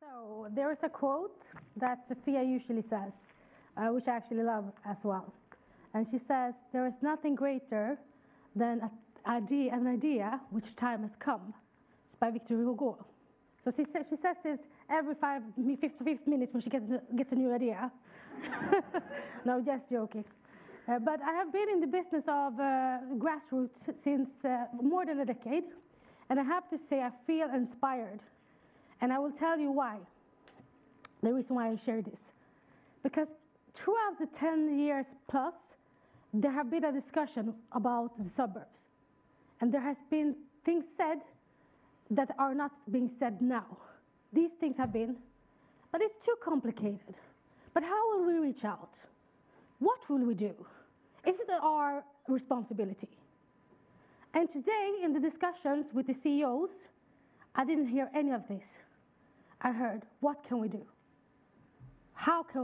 So there is a quote that Sophia usually says, which I actually love as well. And she says, "There is nothing greater than an idea which time has come." It's by Victor Hugo. So she says this every 55 minutes when she gets a new idea. No, just joking. But I have been in the business of grassroots since more than a decade. And I have to say I feel inspired. And I will tell you why. The reason why I share this. Because throughout the 10 years plus, there have been a discussion about the suburbs. And there has been things said that are not being said now. These things have been, but it's too complicated. But how will we reach out? What will we do? Is it our responsibility? And today, in the discussions with the CEOs, I didn't hear any of this. I heard, what can we do?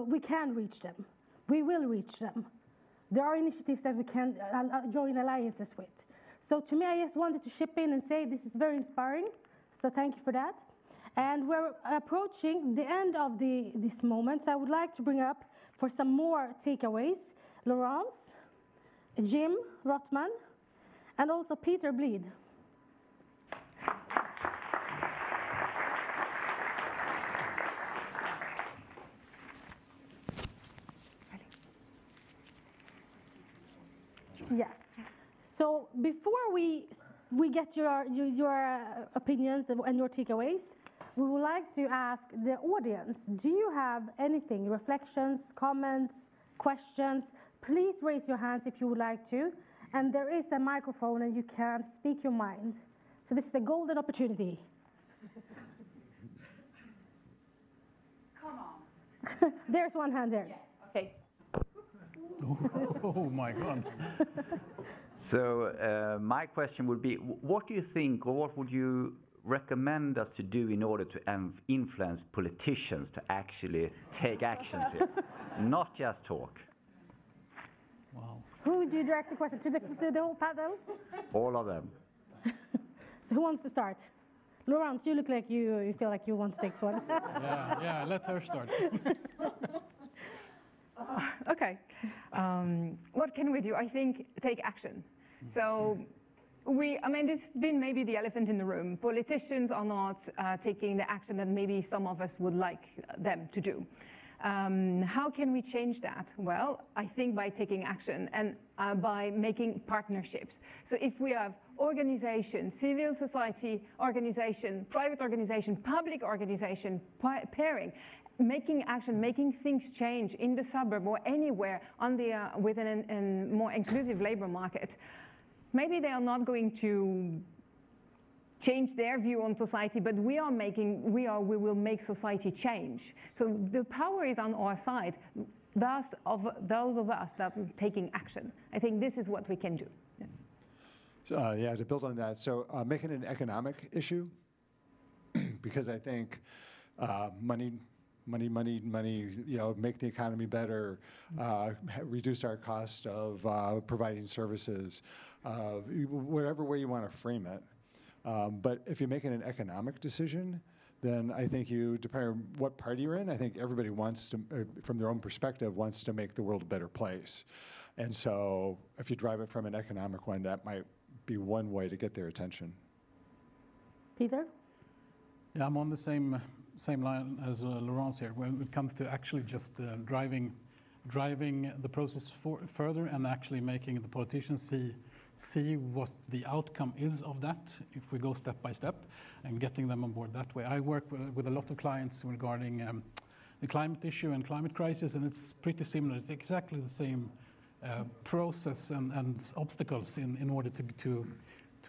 We can reach them. We will reach them. There are initiatives that we can join alliances with. So to me, I just wanted to chip in and say this is very inspiring. So thank you for that. And we're approaching the end of this moment. So I would like to bring up for some more takeaways, Laurence, Jim Rottman, and also Peter Blid. Yeah. So before we get your opinions and your takeaways, we would like to ask the audience, do you have anything, reflections, comments, questions? Please raise your hands if you would like to. And there is a microphone and you can speak your mind. So this is the golden opportunity. Come on. There's one hand there. Yeah. Okay. Oh my God. So my question would be, what do you think, or what would you recommend us to do in order to influence politicians to actually take actions here, not just talk? Wow. Who do you direct the question to? The whole panel? All of them. So who wants to start? Laurence, you look like you feel like you want to take this one. Yeah, let her start. Okay. What can we do? I think take action. So I mean, this has been maybe the elephant in the room. Politicians are not taking the action that maybe some of us would like them to do. How can we change that? Well, I think by taking action and by making partnerships. So if we have organizations, civil society organization, private organization, public organization, pairing, making action, making things change in the suburb or anywhere on the, with a more inclusive labor market, maybe they are not going to change their view on society, but we will make society change. So the power is on our side, those of us that are taking action. I think this is what we can do. Yeah. So, yeah, to build on that, so make it an economic issue, because I think money, you know, make the economy better, reduce our cost of providing services, whatever way you want to frame it. But if you make it an economic decision, then I think depending on what party you're in, I think everybody wants to, from their own perspective, wants to make the world a better place. And so if you drive it from an economic one, that might be one way to get their attention. Peter? Yeah, I'm on the same line as Laurence here, when it comes to actually just driving the process further and actually making the politicians see what the outcome is of that, if we go step by step, and getting them on board that way. I work with a lot of clients regarding the climate issue and climate crisis, and it's pretty similar. It's exactly the same process and obstacles in order to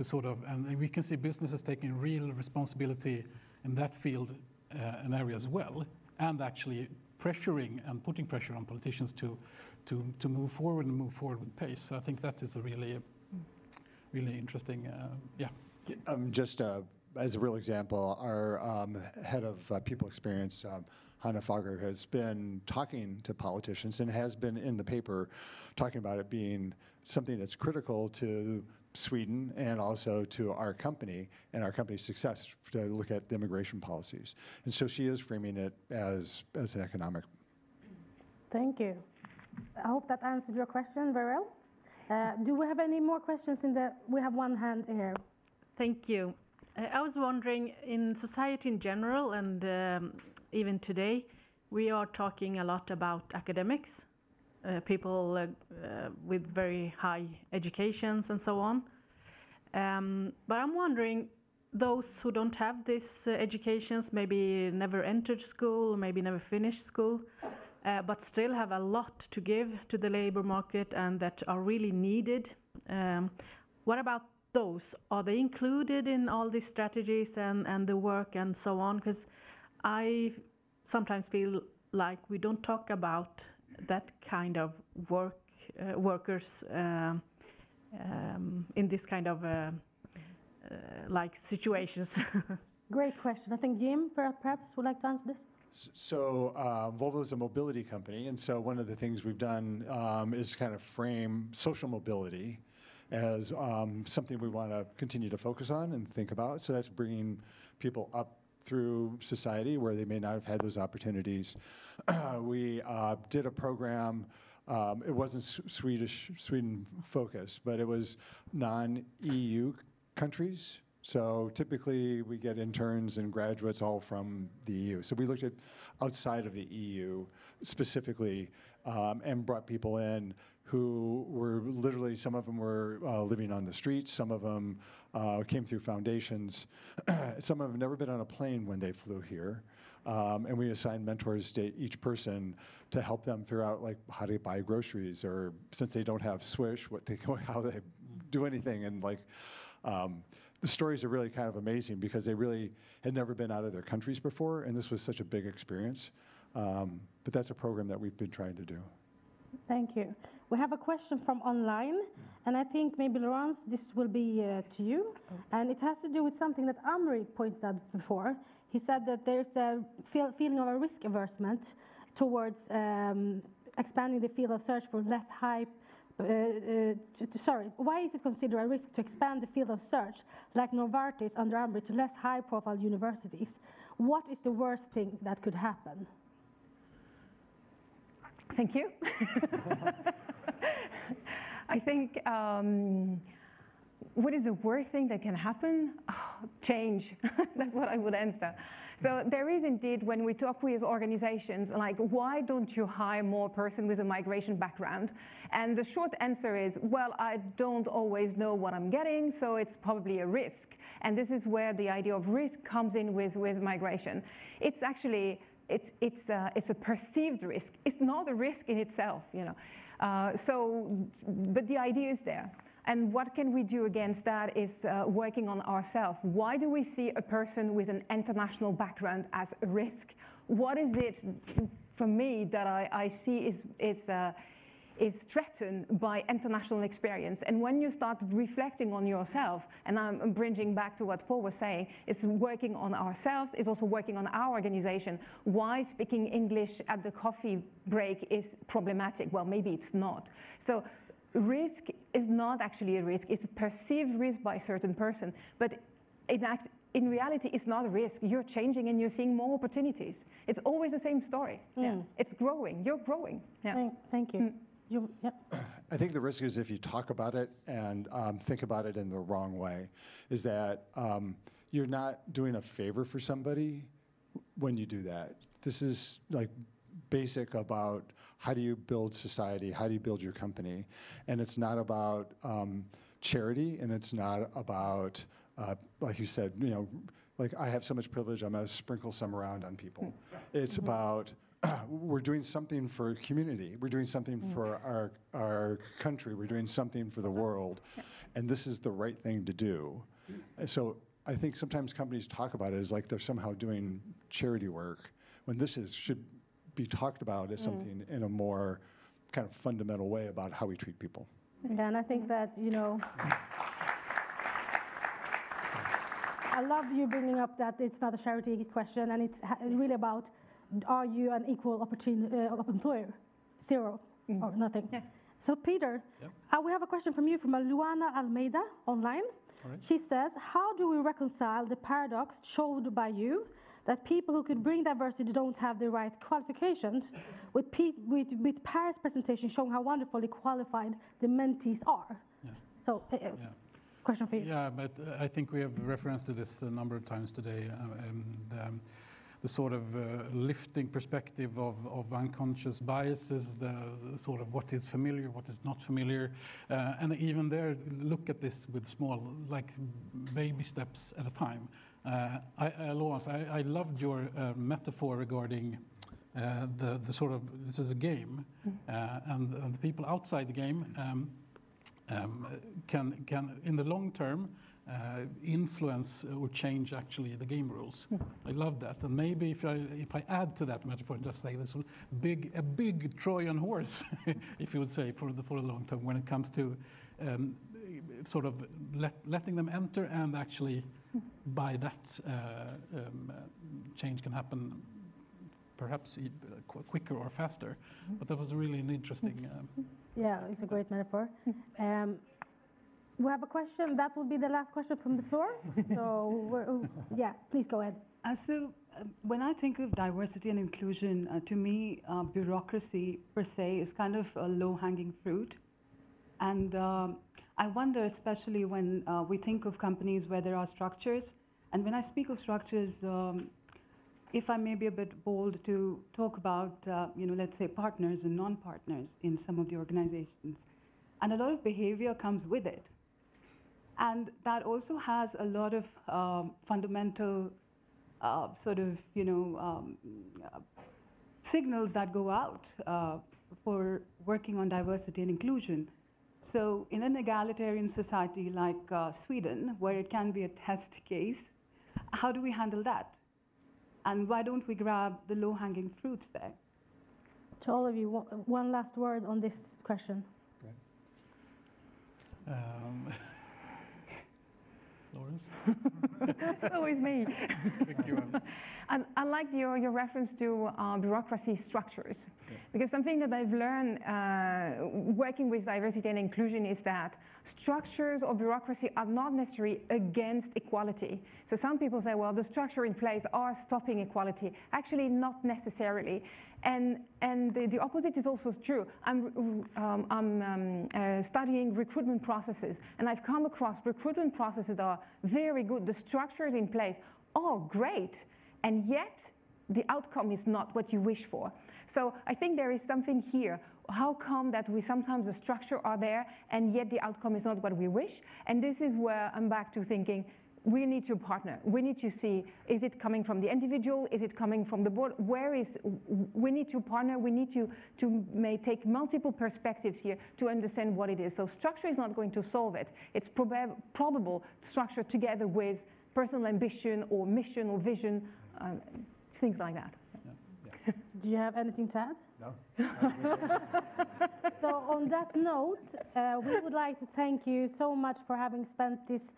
sort of, and we can see businesses taking real responsibility in that field and area as well, and actually pressuring and putting pressure on politicians to move forward and move forward with pace. So I think that is a really interesting, yeah. Just as a real example, our head of people experience, Hanna Fager, has been talking to politicians and has been in the paper talking about it being something that's critical to Sweden and also to our company and our company's success to look at the immigration policies. And so she is framing it as an economic. Thank you. I hope that answered your question very well. Do we have any more questions we have one hand here. Thank you. I was wondering, in society in general and even today, we are talking a lot about academics, people with very high educations and so on. But I'm wondering, those who don't have these educations, maybe never entered school, maybe never finished school, but still have a lot to give to the labor market and that are really needed. What about those? Are they included in all these strategies and the work and so on? Because I sometimes feel like we don't talk about that kind of workers in this kind of like situations. Great question. I think Jim perhaps would like to answer this. So Volvo is a mobility company, and so one of the things we've done is kind of frame social mobility as something we want to continue to focus on and think about. So that's bringing people up through society where they may not have had those opportunities. We did a program, it wasn't Sweden focused, but it was non-EU countries. So typically we get interns and graduates all from the EU. So we looked at outside of the EU specifically and brought people in who were literally, some of them were living on the streets, some of them came through foundations, some of them have never been on a plane when they flew here. And we assigned mentors to each person to help them figure out like how to buy groceries, or since they don't have Swish, how they do anything. And like the stories are really kind of amazing because they really had never been out of their countries before, and this was such a big experience. But that's a program that we've been trying to do. Thank you. We have a question from online, and I think maybe Laurence, this will be to you. And it has to do with something that Amri pointed out before. He said that there's a feeling of a risk aversion towards expanding the field of search for less high. Why is it considered a risk to expand the field of search, like Novartis under Amri, to less high-profile universities? What is the worst thing that could happen? Thank you. I think what is the worst thing that can happen? Oh, change. That's what I would answer. So there is indeed, when we talk with organizations, like, why don't you hire more person with a migration background? And the short answer is, well, I don't always know what I'm getting, so it's probably a risk. And this is where the idea of risk comes in with migration. It's actually, it's a perceived risk. It's not a risk in itself, you know. But the idea is there. And what can we do against that is working on ourselves. Why do we see a person with an international background as a risk? What is it, for me, that I see is threatened by international experience? And when you start reflecting on yourself, and I'm bringing back to what Paul was saying, it's working on ourselves, it's also working on our organization. Why speaking English at the coffee break is problematic? Well, maybe it's not. So risk is not actually a risk. It's a perceived risk by a certain person. But in reality, it's not a risk. You're changing and you're seeing more opportunities. It's always the same story. Yeah. It's growing. You're growing. Yeah. Thank you. I think the risk is if you talk about it and think about it in the wrong way, is that you're not doing a favor for somebody when you do that. This is like basic about how do you build society, how do you build your company, and it's not about charity, and it's not about like you said, you know, like I have so much privilege, I'm gonna sprinkle some around on people. It's about we're doing something for community, we're doing something for our country, we're doing something for the world, and this is the right thing to do. And so I think sometimes companies talk about it as like they're somehow doing charity work, when this should be talked about as something in a more kind of fundamental way about how we treat people. Yeah, and I think that, you know, I love you bringing up that it's not a charity question, and it's really about, are you an equal opportunity employer? Zero or nothing. Yeah. So Peter, we have a question from you from Luana Almeida online. Right. She says, how do we reconcile the paradox showed by you that people who could bring diversity don't have the right qualifications with Paris' presentation showing how wonderfully qualified the mentees are? Yeah. So, question for you. Yeah, but I think we have referenced to this a number of times today. The sort of lifting perspective of unconscious biases, the sort of what is familiar, what is not familiar, and even there, look at this with small, like baby steps at a time. Laurence, I loved your metaphor regarding the sort of, this is a game, and the people outside the game can in the long term, influence or change actually the game rules. I love that, and maybe if I add to that metaphor and just say this a big Trojan horse, if you would say, for the long term when it comes to sort of letting them enter, and actually by that change can happen perhaps quicker or faster. But that was really an interesting. Yeah, it's a great metaphor. We have a question. That will be the last question from the floor. So, yeah, please go ahead. When I think of diversity and inclusion, to me, bureaucracy per se is kind of a low-hanging fruit. And I wonder, especially when we think of companies where there are structures, and when I speak of structures, if I may be a bit bold to talk about, let's say partners and non-partners in some of the organizations. And a lot of behavior comes with it. And that also has a lot of fundamental signals that go out for working on diversity and inclusion. So in an egalitarian society like Sweden, where it can be a test case, how do we handle that? And why don't we grab the low-hanging fruits there? To all of you, one last word on this question. Laurence? It's always me. And I liked your reference to bureaucracy structures, because something that I've learned working with diversity and inclusion is that structures or bureaucracy are not necessarily against equality. So some people say, well, the structure in place are stopping equality. Actually, not necessarily. And the opposite is also true. I'm studying recruitment processes, and I've come across recruitment processes that are very good. The structures in place are great, and yet the outcome is not what you wish for. So I think there is something here. How come that sometimes the structure are there, and yet the outcome is not what we wish? And this is where I'm back to thinking, we need to partner. We need to see, is it coming from the individual? Is it coming from the board? We need to partner. We need to take multiple perspectives here to understand what it is. So structure is not going to solve it. It's probable structure together with personal ambition or mission or vision, things like that. Yeah. Do you have anything to add? No. So on that note, we would like to thank you so much for having spent this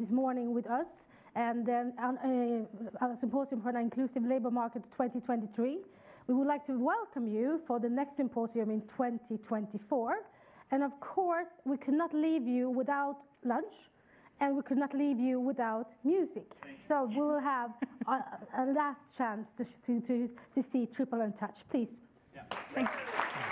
morning with us, and then a symposium for an inclusive labor market 2023. We would like to welcome you for the next symposium in 2024. And of course, we could not leave you without lunch, and we could not leave you without music. So we will have a last chance to see Triple and Touch. Please. Yeah. Thank you.